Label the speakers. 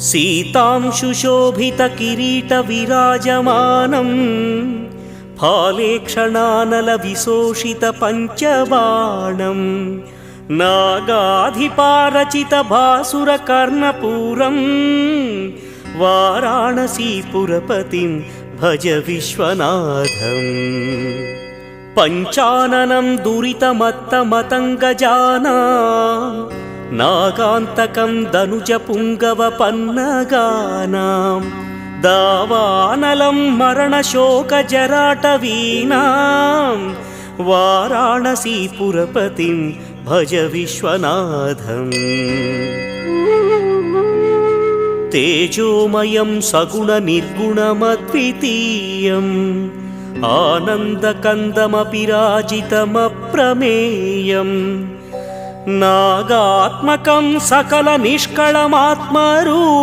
Speaker 1: सीतांशुशोभितकिरीटविराजमानम् फालेक्षणानलविशोषितपञ्चबाणम् नागाधिपारचितभासुरकर्णपूरम् वाराणसीपुरपतिं भज विश्वनाथम्। पञ्चाननं दुरितमत्तमतङ्गजाना नागान्तकं दनुजपुङ्गवपन्नगानां दावानलं मरणशोकजराटवीनां वाराणसीपुरपतिं भज विश्वनाथम्। तेजोमयं सगुणनिर्गुणमद्वितीयम् आनन्दकन्दमपि राजितमप्रमेयम् नागात्मकं सकलनिष्कळमात्मरूपम्